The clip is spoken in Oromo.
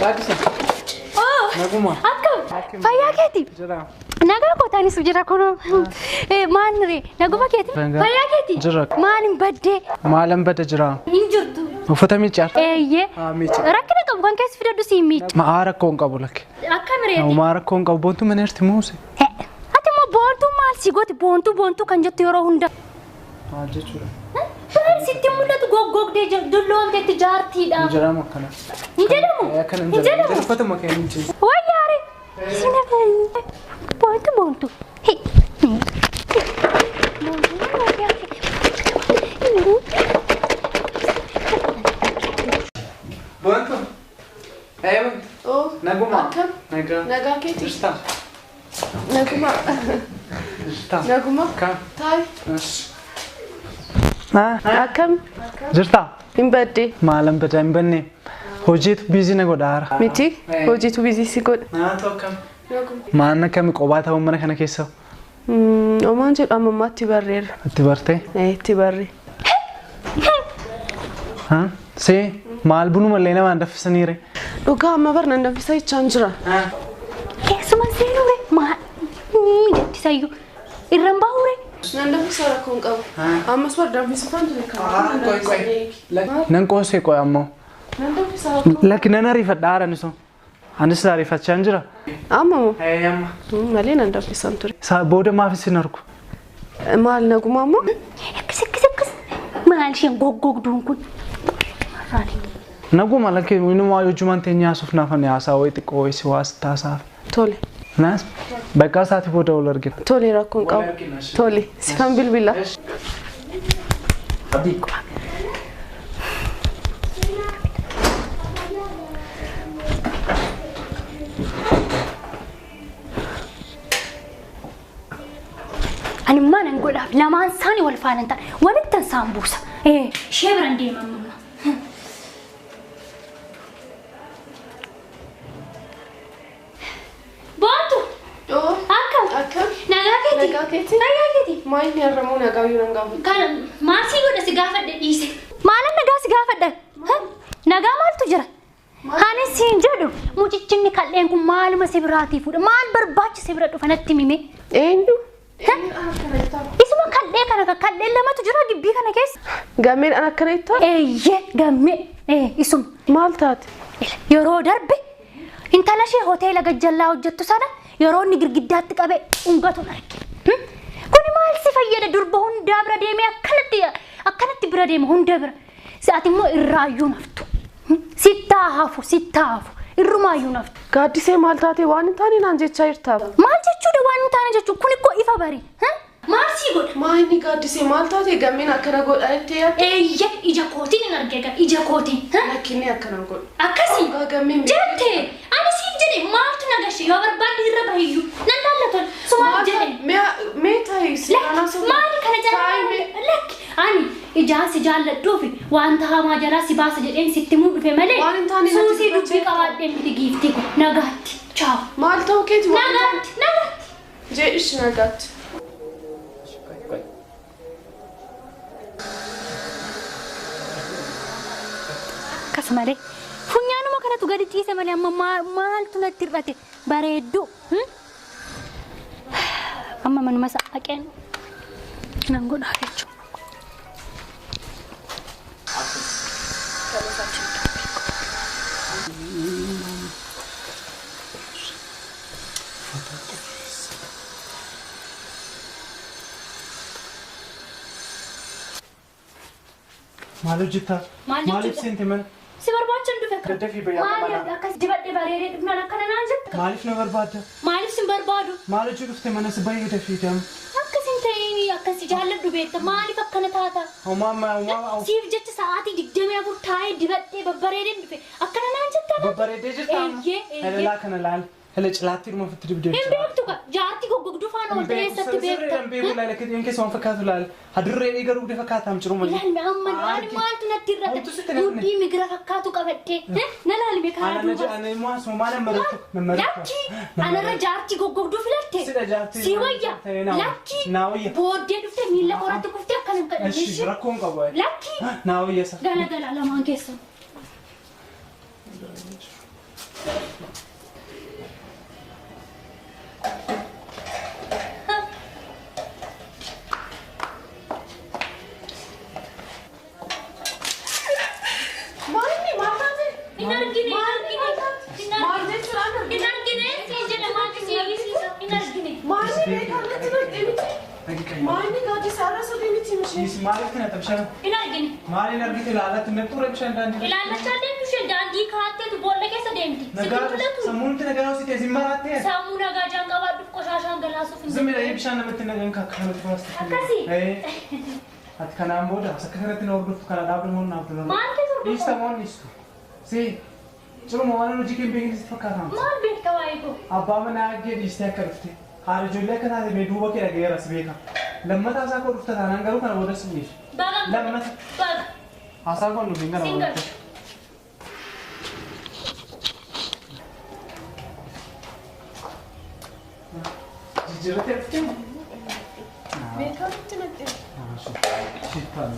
Baadisa. Oh. Naguma. Akkam. Fayyaa keeti. Jira. Nagaa kootaanis jira kuno. Maanre naguma keeti. Fayyaa keeti. Jira. Maalin badde. Maalan badde jira. Injirtu. Uffata miiccaar. Eeyyee. Miiccaar. Rakkina qabu kan keessa fidadhu si miicca. Maa rakkoon qabu lakke. Akka mireeti. Maa rakkoon qabu boontu maneerti muuse. Ati immoo boontuu maal si gooti boontuu kan jettu yeroo hunda. Maal jechuudha? Sitti mul'atu goggogdee dulloomteetti jaartiidha. Jira makkana. Hin jedhamu. Akkana hin jedhamu. Uffata makee hin jiru. Wayyaare. Sina boontuu. Boontu. Oh. Naguma. Akkam. Nagaa keeti. Jirta. Naguma. Jirta. Naguma. Kam. Taay. Akkam. Jirta. Hin badde. Maalan badda hin banne. Hojiitu biizii na godhaara. Miti. Hojiitu biizii si godha. Naatoo kam. Naguma. Maan akkami qophaa ta'uu mana kana keessa? Omaan jedhu ammammaatti barreera. Itti bartee? Itti barre. See maal bunu mallee namaan daffisaniire? Dhugaa amma barnaan danfisa jechaan jira. Keessuma seenure maal jettisayyuu irraan bahure. Nan danfisa rakkoon qabu. Ammas bar danfisitaan ture kan. Nan qoosee qoy ammoo. Nan danfisa rakkoon. Lakki nan ariifadhaa haarani sun. Anis ariifachaan jira. Amma moo? Amma. Malee nan danfisaan ture. Booda maaf isin argu? Maal naguma ammoo? Akkis. Maal isheen goggogduun kun? Naguma lakki inni waa hojjumaan teenyaa suuf naafan yaasaa wayi xiqqoo wayisi waas taasaaf. Tole. Naas bakka isaati booda wal argina. Tole rakkoon qabu. Tole. Si kan bilbila. Abdi. Ani mana godhaaf lamaan isaanii wal faana ta'an walitti isaan buusa. Ishee biraan deeman mamma. Boontu. Akkam. Nagaa keeti. Nagaa keeti. Maal ni arramu nagaa yoo nan gaafa. Kan maal si godha si gaafadhe dhiise. Maalan nagaa si gaafadha? Nagaa maaltu jira? Ani siin jedhu mucichinni kalleen kun maaluma si biraatii fuudha? Maal barbaachise bira dhufa natti mime? Eenyu? Isuma kallee kana kalleen lamatu jira gibbii kana keessa. Gammeen an akkana itti? Eeyyee gammee. Isuma. Maal taate? Yeroo darbe intala ishee hoteela gajjallaa hojjettu sana yeroo inni girgiddaatti qabee ungatu arge. Kuni maal si fayyada durba hundaa bira deemee akkanatti bira deema hunda bira. Si'ati immoo irraayyuu naftu. Sittaa hafu irrumaayyuu naftu. Gaaddisee maal taate waan hin taane naan jechaa jirtaaf. Maal jechuudha waan hin taane jechuun kun ikkoo ifa bari. Maal si godha? Maa inni gaaddisee maal taate gammeen akkana godha jettee yaadde? Eeyyee ija kootiin hin argeega ija kootiin. Lakkinni akkana godhu. Akkasii. Gammeen jettee ani siif jedhe maaltu nagashe yoo barbaadde irra bahiyyuu nan laallatan sumaaf jedhe. Mee taa'e silaanaa soba. Maali kana jaalladhu? Lakki ani ijaan si jaalladhuufi wanta hamaa jalaa si baasa jedheen sitti muu dhufe malee suusii dubbii qabaadheen miti giiftii kun nagaatti. Chaaw. Maal ta'uu keeti? Nagaatti. Jedhish nagaatti. Akkasumalee funyaanuma kanatu gadi ciise malee amma maaltu natti hir'ate bareedduu. Amma manuma saaqeen nan godhaa jechuudha. Maal hojjetta? Maaliif seente mana? Si barbaacha hin dhufe. Daddafii bayyaa mana. Maaliif akkas dibadhee bareedee dhufnaan akkana naan jetta? Maaliif na barbaadda? Maaliif sin barbaadu? Maal hojii dhufte mana si bayyee dafii deemu? Akkasin ta'ee akkasi jaalladhu beekta maaliif akkana taata? Siif jecha sa'aatii 24 taa'ee dibadhee babbareedee dhufe akkana naan jetta? Babbareedee jirta? Eeyyee. Helelaa kana laal. Hele cilaatti dhuma fitti dibdee. Hin beektu ka jaartii goggogduu faana ol ta'eessatti beekta. Sirriidhaan beekuu laala kee yoon keessa waan fakkaatu laala. Hadurree garuu guddaa fakkaata am jiru malee. Ilaalme amma ani maaltu natti irratti mudhii migira fakkaatu qabadde. Na laalme karaa duuba. Ana immoo asuma maal nammaratu. Lakki anarra jaartii goggogduu filatte. Sida jaartii. Si wayya. Lakki. Naawayya. Booddee dhufte miila qoratti kuftee akkana hin kadhadhe. Eshi rakkoon qabu. Lakki. Naawayya sa. Gala lamaan keessa. Maani gaji saara so demiti mishi. Is maaliif kana tabshan? Maaliin argite ilaalatti naqxure bishaan daandii. Ilaalachaa deemtu isheen daandii kaatteetu boolla keessa deemti. Nagaa sammuun itti nagaa hoositee sin maraatee. Sammuu nagaa jaan qabaadhuuf qoshaashaan galaasuuf hin Zimmi dhahee bishaan namatti nagaan kakkanatti faasti. Akkasii. Ati kanaan booda akka kanatti na hordoftu kana dhaabdamoon naaf dura. Maal keessa hordoftu? Dhiistamoon dhiistu. Si ciruma waan hojii kee beekin sitti fakkaatan. Maal beekta waa'ee koo? Abbaa manaa aggee dhiistee akka dhufte. Haala ijoollee akka taate mee duuba kee dhaga'eera si beeka. Lammataa isaa koo dhufta taanaan garuu kana booda si dhiisu. Lammata. Baga. Haasaan kun nuti hin gana Single. walitti. Jijjiirratti dhuftee? Beekamti natti. Shittaa.